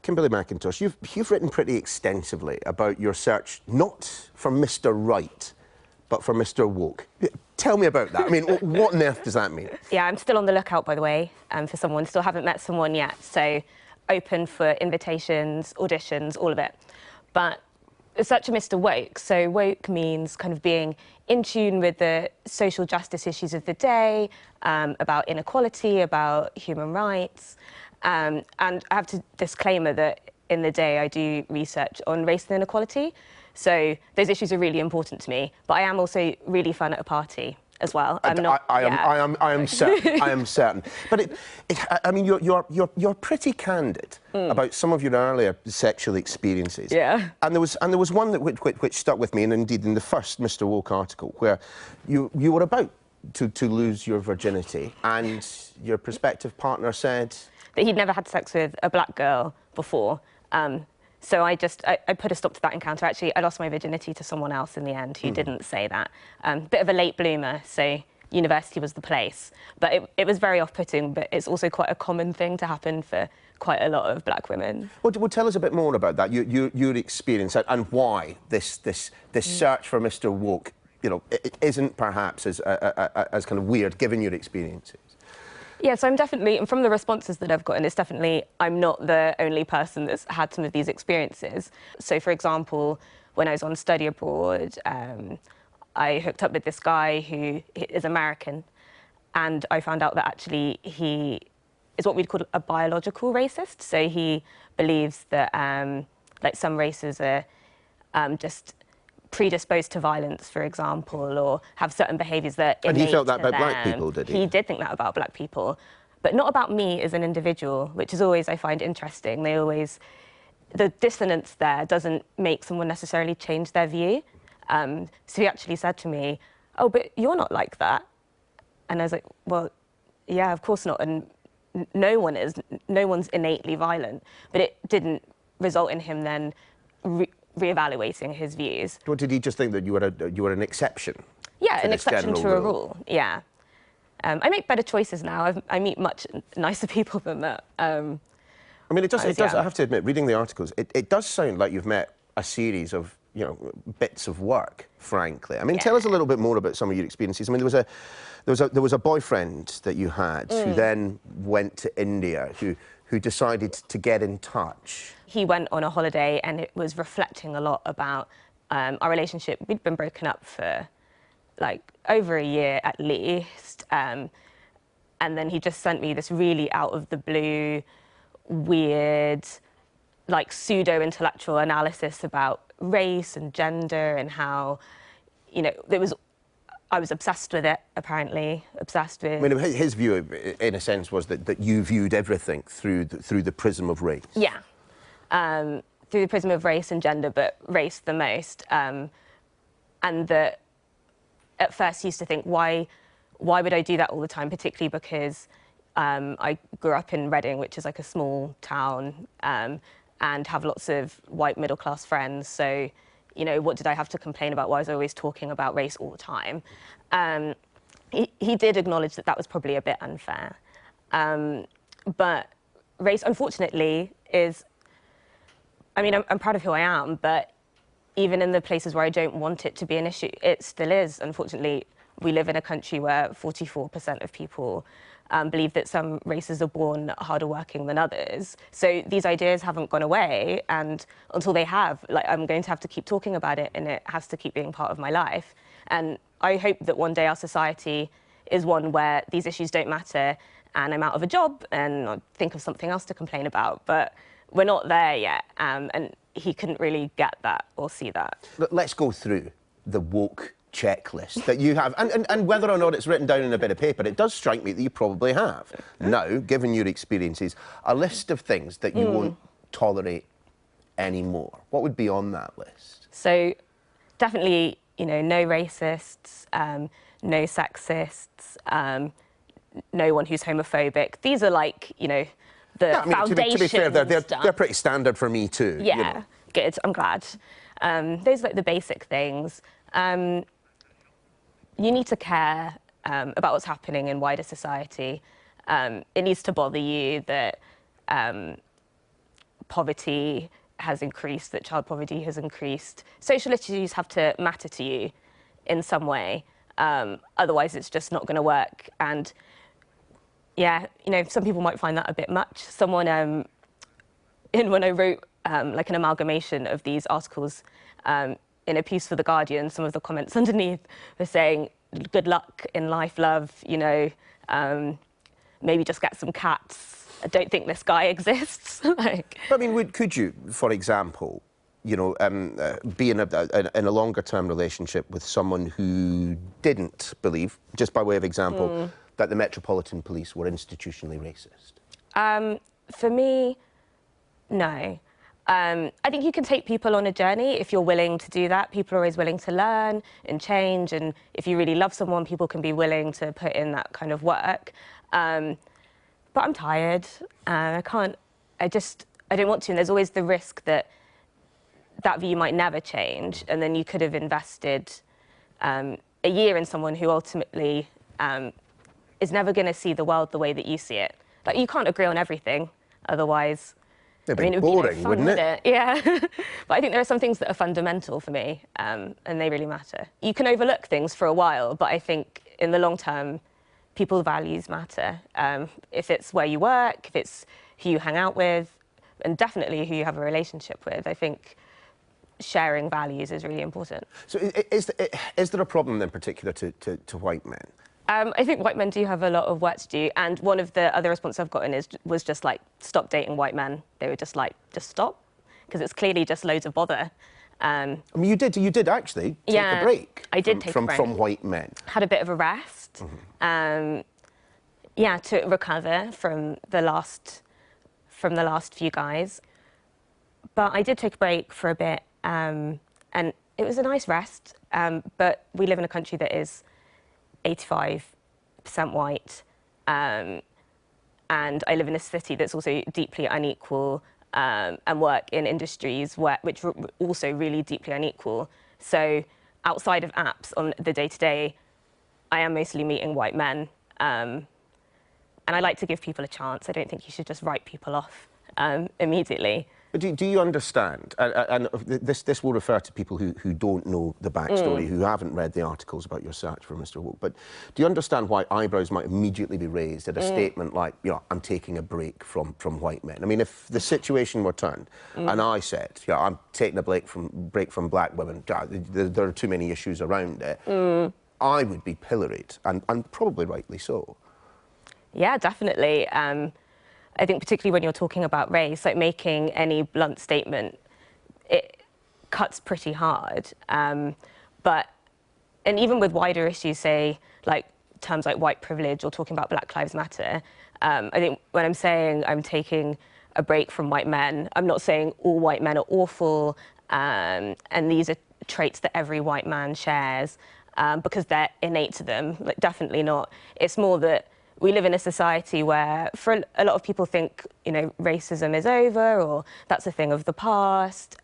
Kimberly McIntosh, you've written pretty extensively about your search, not for Mr. Right, but for Mr. Woke. Tell me about that. I mean, what on earth does that mean? Yeah, I'm still on the lookout, by the way, for someone. Still haven't met someone yet, so open for invitations, auditions, all of it. But it's such a Mr. Woke. So woke means kind of being in tune with the social justice issues of the day, about inequality, about human rights. And I have to disclaimer that in the day I do research on race and inequality. So those issues are really important to me. But I am also really fun at a party as well. I am certain. I am certain. But I mean, you're pretty candid about some of your earlier sexual experiences. Yeah. And there was one that which stuck with me, and indeed in the first Mr. Woke article, where you were about to lose your virginity, and your prospective partner said that he'd never had sex with a black girl before. So I put a stop to that encounter. Actually, I lost my virginity to someone else in the end who didn't say that. Bit of a late bloomer, so university was the place. But it was very off-putting, but it's also quite a common thing to happen for quite a lot of black women. Well, tell us a bit more about that, your experience, and why this search for Mr. Woke, you know, it isn't perhaps as kind of weird, given your experiences. Yeah, so I'm definitely, and from the responses that I've gotten, it's definitely, I'm not the only person that's had some of these experiences. So, for example, when I was on study abroad, I hooked up with this guy who is American, and I found out that actually he is what we'd call a biological racist. So he believes that like some races are just predisposed to violence, for example, or have certain behaviours that innate to them. And he felt that about black people, did he? He did think that about black people, but not about me as an individual, which is always, I find, interesting. The dissonance there doesn't make someone necessarily change their view. So he actually said to me, "Oh, but you're not like that." And I was like, "Well, yeah, of course not, and no one is. No one's innately violent." But it didn't result in him then reevaluating his views. Or did he just think that you were an exception? Yeah, an exception to a rule. Yeah. I make better choices now. I meet much nicer people than that. I mean, it does. I have to admit, reading the articles, it does sound like you've met a series of, you know, bits of work. Frankly, I mean, tell us a little bit more about some of your experiences. I mean, there was a boyfriend that you had who then went to India, who decided to get in touch. He went on a holiday, and it was reflecting a lot about our relationship. We'd been broken up for like over a year at least, and then he just sent me this really out of the blue, weird, like pseudo-intellectual analysis about race and gender and how, you know, I was obsessed with it, apparently, obsessed with... I mean, his view, in a sense, was that you viewed everything through the prism of race. Yeah, through the prism of race and gender, but race the most. And that at first used to think, why would I do that all the time, particularly because I grew up in Reading, which is like a small town, and have lots of white middle-class friends, so... You know, what did I have to complain about? Why was I always talking about race all the time? He did acknowledge that that was probably a bit unfair. But race, unfortunately, is... I mean, I'm proud of who I am, but even in the places where I don't want it to be an issue, it still is. Unfortunately, we live in a country where 44% of people believe that some races are born harder working than others. So these ideas haven't gone away, and until they have, like, I'm going to have to keep talking about it, and it has to keep being part of my life. And I hope that one day our society is one where these issues don't matter, and I'm out of a job, and I think of something else to complain about. But we're not there yet, and he couldn't really get that or see that. Let's go through the woke checklist that you have, and whether or not it's written down in a bit of paper, it does strike me that you probably have. Now, given your experiences, a list of things that you won't tolerate anymore. What would be on that list? So, definitely, you know, no racists, no sexists, no one who's homophobic. These are like, you know, the foundation. To be fair, they're pretty standard for me too. Yeah, you know. Good. I'm glad. Those are like the basic things. You need to care about what's happening in wider society. It needs to bother you that poverty has increased, that child poverty has increased. Social issues have to matter to you in some way. Otherwise, it's just not going to work. And yeah, you know, some people might find that a bit much. Someone, when I wrote like an amalgamation of these articles in a piece for The Guardian, some of the comments underneath were saying, good luck in life, love, you know, maybe just get some cats. I don't think this guy exists. Like, but I mean, could you, for example, you know, be in a longer-term relationship with someone who didn't believe, just by way of example, that the Metropolitan Police were institutionally racist? For me, no. I think you can take people on a journey if you're willing to do that. People are always willing to learn and change, and if you really love someone, people can be willing to put in that kind of work. But I'm tired. I don't want to, and there's always the risk that that view might never change, and then you could have invested a year in someone who ultimately is never going to see the world the way that you see it. Like, you can't agree on everything, otherwise... It'd be boring, wouldn't it? Yeah. But I think there are some things that are fundamental for me, and they really matter. You can overlook things for a while, but I think in the long term, people's values matter. If it's where you work, if it's who you hang out with, and definitely who you have a relationship with, I think sharing values is really important. So is there a problem in particular to white men? I think white men do have a lot of work to do, and one of the other responses I've gotten was just like, stop dating white men. They were just like, just stop, because it's clearly just loads of bother. I mean, you did actually take a break. I did take a break from white men. Had a bit of a rest. Yeah, to recover from the last few guys. But I did take a break for a bit, and it was a nice rest. But we live in a country that is 85% white, and I live in a city that's also deeply unequal, and work in industries which are also really deeply unequal. So outside of apps on the day-to-day, I am mostly meeting white men, and I like to give people a chance. I don't think you should just write people off immediately. But do you understand, and this will refer to people who don't know the backstory, who haven't read the articles about your search for Mr. Woke, but do you understand why eyebrows might immediately be raised at a statement like, you know, I'm taking a break from white men? I mean, if the situation were turned and I said, yeah, I'm taking a break from black women, there are too many issues around it, I would be pilloried, and probably rightly so. Yeah, definitely. I think particularly when you're talking about race, like making any blunt statement, it cuts pretty hard. And even with wider issues, say, like terms like white privilege or talking about Black Lives Matter, I think when I'm saying I'm taking a break from white men, I'm not saying all white men are awful, and these are traits that every white man shares, because they're innate to them. Like, definitely not. It's more that we live in a society where, for a lot of people think, you know, racism is over, or that's a thing of the past.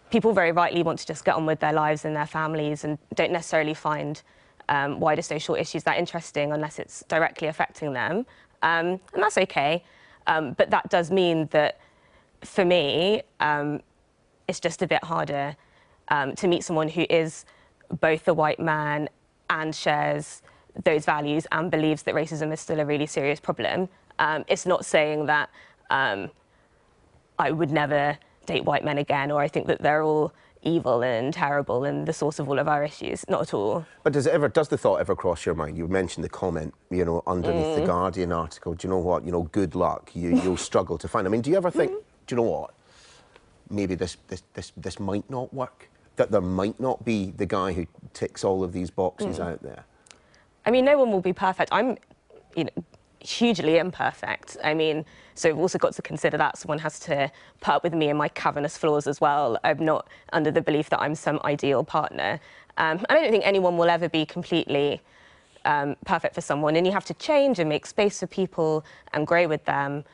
People very rightly want to just get on with their lives and their families and don't necessarily find wider social issues that interesting unless it's directly affecting them. And that's okay. But that does mean that, for me, it's just a bit harder to meet someone who is both a white man and shares those values and believes that racism is still a really serious problem. It's not saying that I would never date white men again, or I think that they're all evil and terrible and the source of all of our issues. Not at all. But does the thought ever cross your mind? You mentioned the comment, you know, underneath the Guardian article. Do you know what? You know, good luck. You'll struggle to find. I mean, do you ever think, do you know what? Maybe this might not work. That there might not be the guy who ticks all of these boxes out there. I mean, no one will be perfect. I'm, you know, hugely imperfect. I mean, so we've also got to consider that someone has to put up with me and my cavernous flaws as well. I'm not under the belief that I'm some ideal partner. I don't think anyone will ever be completely perfect for someone, and you have to change and make space for people and grow with them.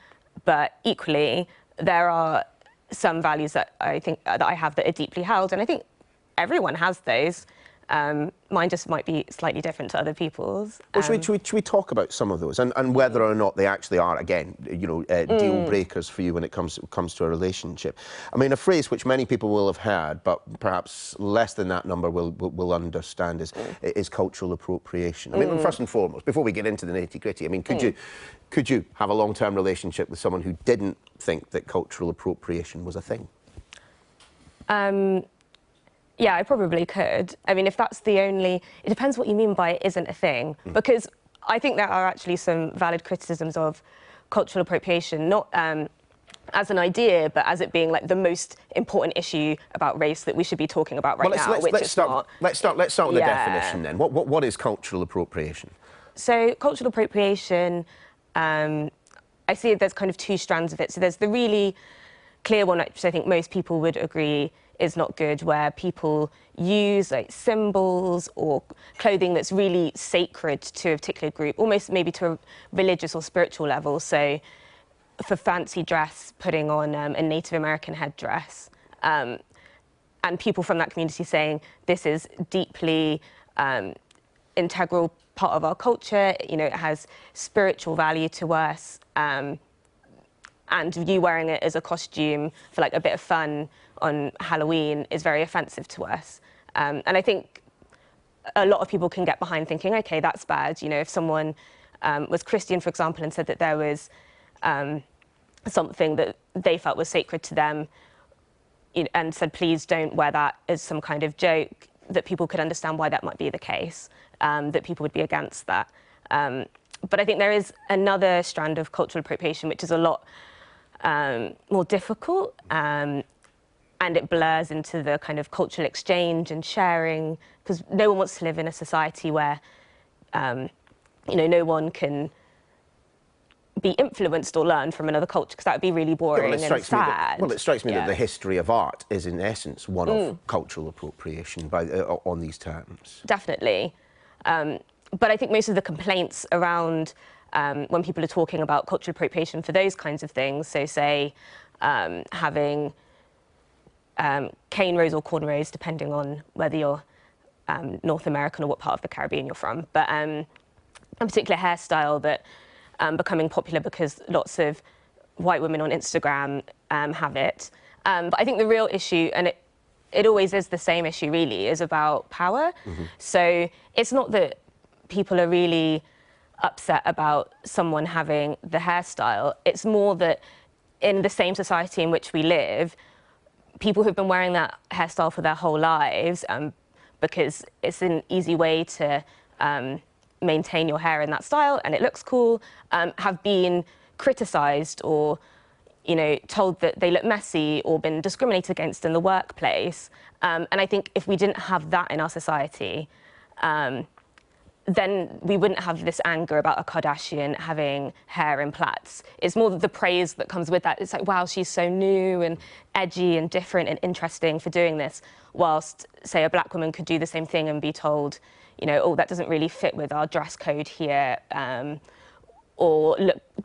But equally, there are some values that I think that I have that are deeply held, and I think everyone has those. Mine just might be slightly different to other people's. Well, should we talk about some of those and whether or not they actually are, again, you know, deal breakers for you when it comes to a relationship? I mean, a phrase which many people will have heard, but perhaps less than that number will understand is cultural appropriation. I mean, first and foremost, before we get into the nitty-gritty, I mean, could you have a long-term relationship with someone who didn't think that cultural appropriation was a thing? Yeah, I probably could. I mean, if that's the only... It depends what you mean by it isn't a thing, because I think there are actually some valid criticisms of cultural appropriation, not as an idea, but as it being like the most important issue about race that we should be talking about right now, which it's not. Let's start with the definition then. What is cultural appropriation? So cultural appropriation, I see there's kind of two strands of it. So there's the really clear one, which I think most people would agree is not good, where people use like symbols or clothing that's really sacred to a particular group, almost maybe to a religious or spiritual level. So for fancy dress, putting on a Native American headdress, and people from that community saying this is deeply integral part of our culture, you know, it has spiritual value to us, and you wearing it as a costume for like a bit of fun on Halloween is very offensive to us. And I think a lot of people can get behind thinking, okay, that's bad. You know, if someone was Christian, for example, and said that there was something that they felt was sacred to them, you know, and said, please don't wear that as some kind of joke, that people could understand why that might be the case, that people would be against that. But I think there is another strand of cultural appropriation, which is a lot more difficult, and it blurs into the kind of cultural exchange and sharing, because no one wants to live in a society where, you know, no one can be influenced or learn from another culture, because that would be really boring and sad. It strikes me that the history of art is, in essence, one of cultural appropriation on these terms. Definitely. But I think most of the complaints around when people are talking about cultural appropriation for those kinds of things, so say having cane rows or cornrows, depending on whether you're North American or what part of the Caribbean you're from, but a particular hairstyle that becoming popular because lots of white women on Instagram have it. But I think the real issue, and it always is the same issue really, is about power. So it's not that people are really upset about someone having the hairstyle. It's more that in the same society in which we live, people who've been wearing that hairstyle for their whole lives, because it's an easy way to maintain your hair in that style and it looks cool, have been criticised or, you know, told that they look messy or been discriminated against in the workplace. And I think if we didn't have that in our society, then we wouldn't have this anger about a Kardashian having hair in plaits. It's more the praise that comes with that. It's like, wow, she's so new and edgy and different and interesting for doing this, whilst, say, a black woman could do the same thing and be told, you know, oh, that doesn't really fit with our dress code here, or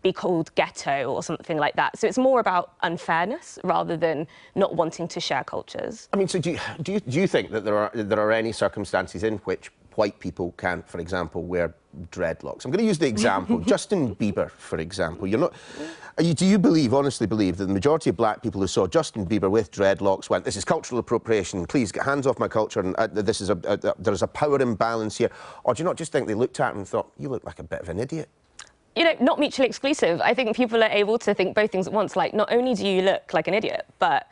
be called ghetto or something like that. So it's more about unfairness rather than not wanting to share cultures. I mean, so do you think that there are any circumstances in which white people can, for example, wear dreadlocks? I'm going to use the example, Justin Bieber, for example. Do you honestly believe that the majority of black people who saw Justin Bieber with dreadlocks went, this is cultural appropriation, please get hands off my culture, and there's a power imbalance here? Or do you not just think they looked at him and thought, you look like a bit of an idiot? You know, not mutually exclusive. I think people are able to think both things at once. Like, not only do you look like an idiot, but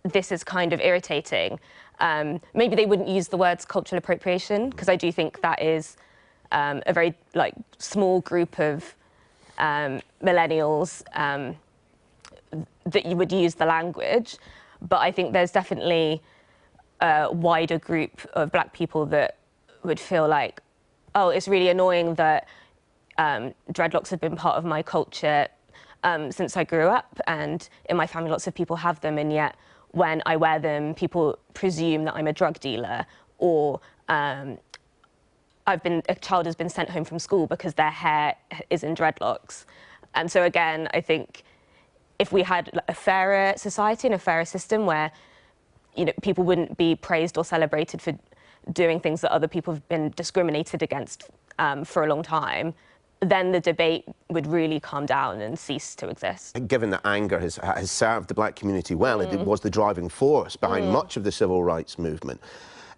this is kind of irritating. Maybe they wouldn't use the words cultural appropriation, because I do think that is a very small group of millennials that you would use the language. But I think there's definitely a wider group of black people that would feel like, oh, it's really annoying that dreadlocks have been part of my culture since I grew up, and in my family lots of people have them, and yet when I wear them, people presume that I'm a drug dealer, or a child has been sent home from school because their hair is in dreadlocks. And so again, I think if we had a fairer society and a fairer system where, you know, people wouldn't be praised or celebrated for doing things that other people have been discriminated against for a long time, then the debate would really calm down and cease to exist. Given that anger has served the black community well, it was the driving force behind much of the civil rights movement,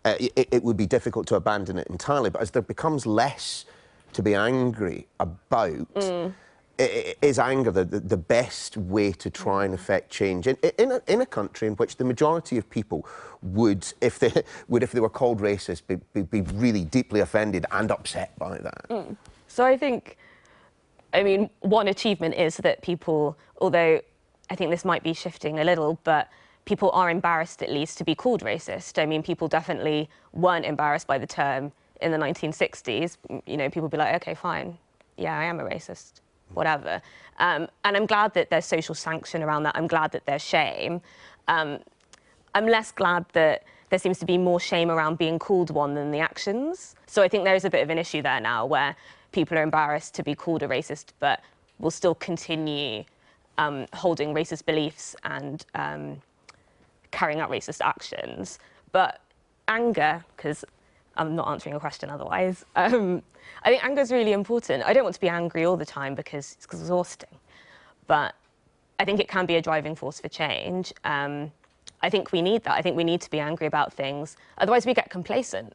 it would be difficult to abandon it entirely. But as there becomes less to be angry about, is anger the best way to try and affect change in a country in which the majority of people would, if they were called racist, be really deeply offended and upset by that? So I think, I mean, one achievement is that people, although I think this might be shifting a little, but people are embarrassed at least to be called racist. I mean, people definitely weren't embarrassed by the term in the 1960s. You know, people would be like, okay, fine, yeah, I am a racist, whatever. And I'm glad that there's social sanction around that. I'm glad that there's shame. I'm less glad that there seems to be more shame around being called one than the actions. So I think there is a bit of an issue there now where people are embarrassed to be called a racist, but will still continue holding racist beliefs and carrying out racist actions. But anger, because I'm not answering your question otherwise, I think anger is really important. I don't want to be angry all the time because it's exhausting, but I think it can be a driving force for change. I think we need that. I think we need to be angry about things. Otherwise, we get complacent.